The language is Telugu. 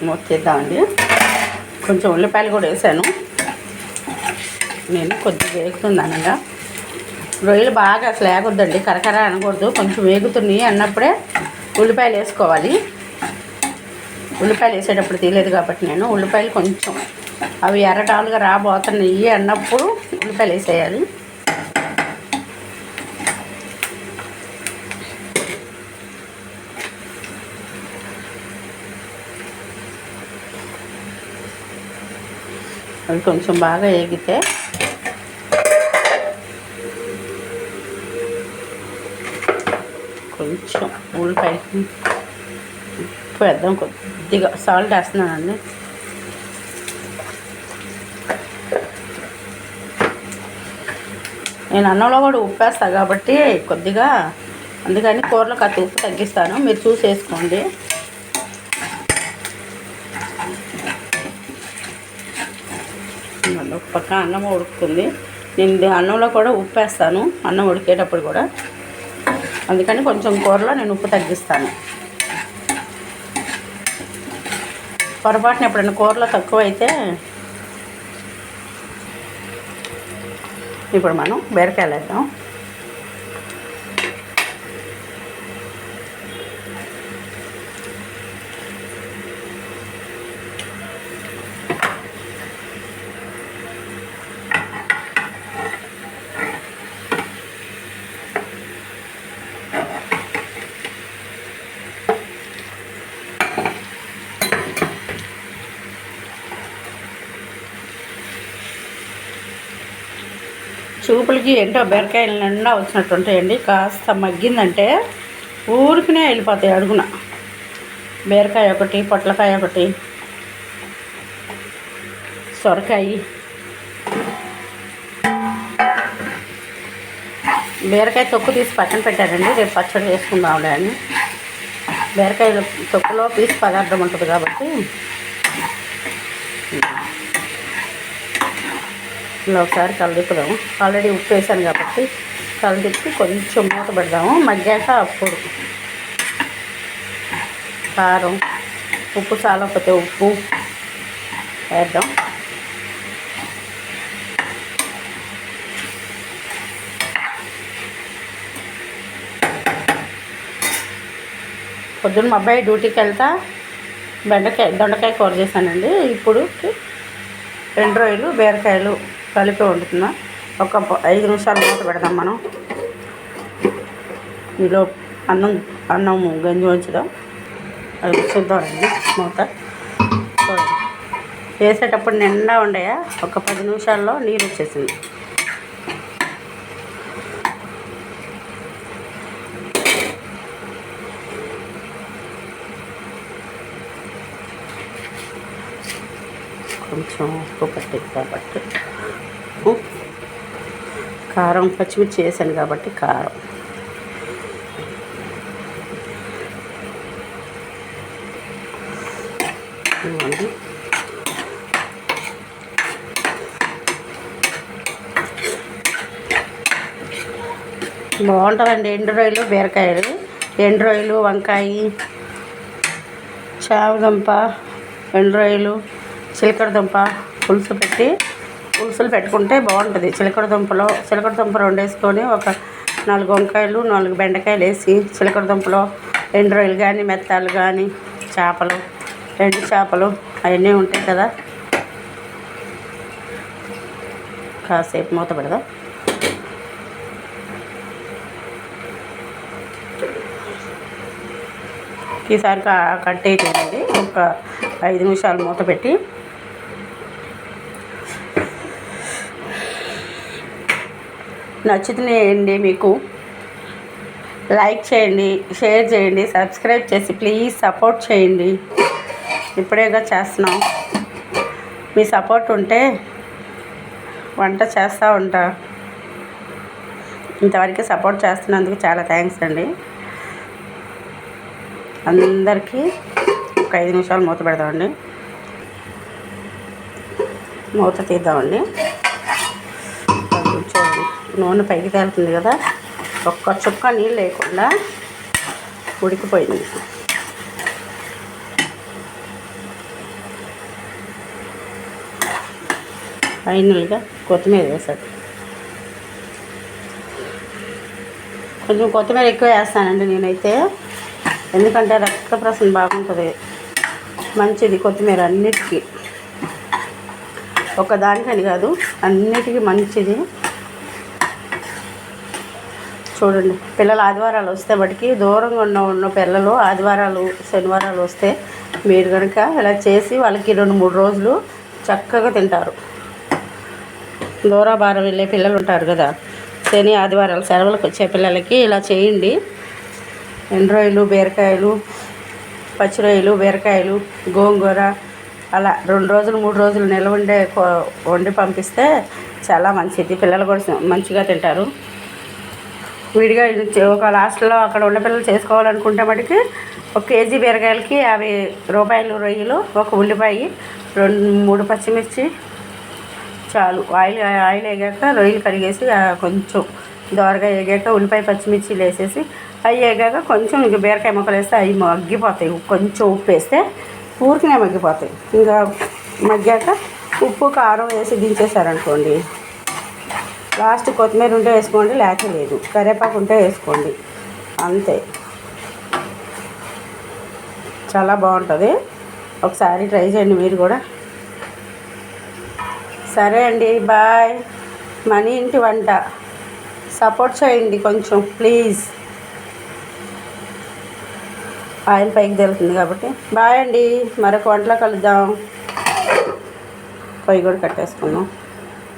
మూత తీద్దామండి. కొంచెం ఉల్లిపాయలు కూడా వేసాను నేను. కొద్దిగా వేగుతుంది అనగా రొయ్యలు బాగా అసలు వేగొద్దండి, కరకర అనకూడదు. కొంచెం వేగుతున్నాయి అన్నప్పుడే ఉల్లిపాయలు వేసుకోవాలి. ఉల్లిపాయలు వేసేటప్పుడు తీయలేదు కాబట్టి నేను ఉల్లిపాయలు కొంచెం అవి ఎర్రటాలుగా రాబోతున్నాయి అన్నప్పుడు ఉల్లిపాయలు వేసేయాలి. అవి కొంచెం బాగా వేగితే కొంచెం ఉల్లిపాయ ఉప్పు వేద్దాం. కొద్దిగా సాల్ట్ వేస్తున్నానండి. నేను అన్నంలో కూడా ఉప్పు వేస్తాను కాబట్టి కొద్దిగా, అందుకని కూరలో కాస్త ఉప్పు తగ్గిస్తాను, మీరు చూసి వేసుకోండి. ఒక పక్క అన్నం ఉడుకుతుంది. నేను అన్నంలో కూడా ఉప్పు వేస్తాను అన్నం ఉడికేటప్పుడు కూడా, అందుకని కొంచెం కూరలో నేను ఉప్పు తగ్గిస్తాను. పొరపాటున ఎప్పుడైనా కూరలో తక్కువ అయితే ఇప్పుడు మనం బీరకాయలు వేద్దాం. చూపులకి ఏంటో బీరకాయలు నిండా వచ్చినట్టు ఉంటాయండి. కాస్త మగ్గిందంటే ఊరికినే వెళ్ళిపోతాయి అడుగున. బీరకాయ ఒకటి, పొట్లకాయ ఒకటి, సొరకాయ. బీరకాయ తొక్కు తీసి పక్కన పెట్టారండి, రేపు పచ్చడి వేసుకుందాంలే అని. బీరకాయ తొక్కులో పీసు పదార్థం ఉంటుంది కాబట్టి ఇలా ఒకసారి కలదిప్పుదాము. ఆల్రెడీ ఉప్పు వేసాను కాబట్టి కలదిప్పి కొంచెం మూత పెడదాము. మగ్గాక అప్పుడు కారం, ఉప్పు చాలకపోతే ఉప్పు వేద్దాం. పొద్దున్న మా అబ్బాయి డ్యూటీకి వెళ్తా దొండకాయ కూర చేశానండి. ఇప్పుడు 2 రొయ్యలు, బీరకాయలు కలిపి వండుతున్నా. ఒక 5 నిమిషాలు మూత పెడదాం మనం. ఈలో అన్నం గంజి ఉంచుదాం. అది చూద్దామండి మూత. వేసేటప్పుడు నిండా ఉండయా, ఒక 10 నిమిషాల్లో నీరు వచ్చేసింది. కొంచెం ఉప్పు పట్టింది కాబట్టి కారం, పచ్చిమిర్చి వేసాను కాబట్టి కారం. బాగుంటుందండి ఎండు రొయ్యలు, బీరకాయలు. ఎండు రొయ్యలు, వంకాయ, చామదుంప, ఎండు రొయ్యలు, చిలకడ దుంప పులుసులు పెట్టుకుంటే బాగుంటుంది. చిలకడ దుంప 2 వేసుకొని ఒక 4 వంకాయలు, 4 బెండకాయలు వేసి చిలకడ దుంపలో ఎండు రొయ్యలు కానీ, మెత్తాలు కానీ, చేపలు, ఎండు చేపలు అవన్నీ ఉంటాయి కదా. కాసేపు మూత పెడదాం. ఈసారి కట్టేయండి. ఒక 5 నిమిషాలు మూత పెట్టి నచ్చుతున్నాయండి. మీకు లైక్ చేయండి, షేర్ చేయండి, సబ్స్క్రైబ్ చేసి ప్లీజ్ సపోర్ట్ చేయండి. ఇప్పుడేగా చేస్తున్నాం, మీ సపోర్ట్ ఉంటే వంట చేస్తూ ఉంటా. ఇంతవరకు సపోర్ట్ చేస్తున్నందుకు చాలా థ్యాంక్స్ అండి. అందరికీ ఒక 5 నిమిషాలు మూత పెడదామండి. మూత తీద్దామండి. చూడండి, నూనె పైకి తేలుతుంది కదా, ఒక్క చుక్క నీళ్ళు లేకుండా ఉడికిపోయింది. ఫైనల్గా కొత్తిమీర వేసాడు. కొంచెం కొత్తిమీర ఎక్కువ వేస్తానండి నేనైతే, ఎందుకంటే రక్త ప్రసరణ బాగుంటుంది, మంచిది కొత్తిమీర అన్నిటికీ, ఒకదానికని కాదు అన్నిటికీ మంచిది. చూడండి, పిల్లలు ఆదివారాలు వస్తే బట్టికి దూరంగా ఉన్న పిల్లలు ఆదివారాలు శనివారాలు వస్తే మీరు కనుక ఇలా చేసి వాళ్ళకి 2-3 రోజులు చక్కగా తింటారు. దూరాభారం వెళ్ళే పిల్లలు ఉంటారు కదా, శని ఆదివారాలు సెలవులకు వచ్చే పిల్లలకి ఇలా చేయండి. ఎండు రొయ్యలు, బీరకాయలు, పచ్చి రొయ్యలు, బీరకాయలు, గోంగూర అలా 2 రోజులు 3 రోజులు నిల్వ వండి పంపిస్తే చాలా మంచిది. పిల్లలు కూడా మంచిగా తింటారు. విడిగా ఒక లాస్ట్లో అక్కడ ఉన్న పిల్లలు చేసుకోవాలనుకుంటే మటుకి 1 కేజీ బీరకాయలకి 50 రూపాయలు రొయ్యలు, 1 ఉల్లిపాయ, 2-3 పచ్చిమిర్చి చాలు. ఆయిల్ వేగాక రొయ్యలు కడిగేసి కొంచెం దోరగా వేగాక ఉల్లిపాయ పచ్చిమిర్చిలు వేసేసి అవి వేగాక కొంచెం ఇంక బీరకాయ ముక్కలు వేస్తే అవి మగ్గిపోతాయి. కొంచెం ఉప్పు వేస్తే ఊరికినే మగ్గిపోతాయి. ఇంకా మగ్గాక ఉప్పు కారం వేసి దించేసారనుకోండి, లాస్ట్ కొత్తిమీర ఉంటే వేసుకోండి, లేక లేదు, కరివేపాకు ఉంటే వేసుకోండి, అంతే. చాలా బాగుంటుంది. ఒకసారి ట్రై చేయండి మీరు కూడా. సరే అండి, బాయ్. మనీ ఇంటి వంట సపోర్ట్ చేయండి కొంచెం ప్లీజ్. ఆయిల్ పైకి తెలుతుంది కాబట్టి. బాయ్ అండి, మరొక వంటలో కలుద్దాం. పొయ్యి కూడా కట్టేసుకున్నాం.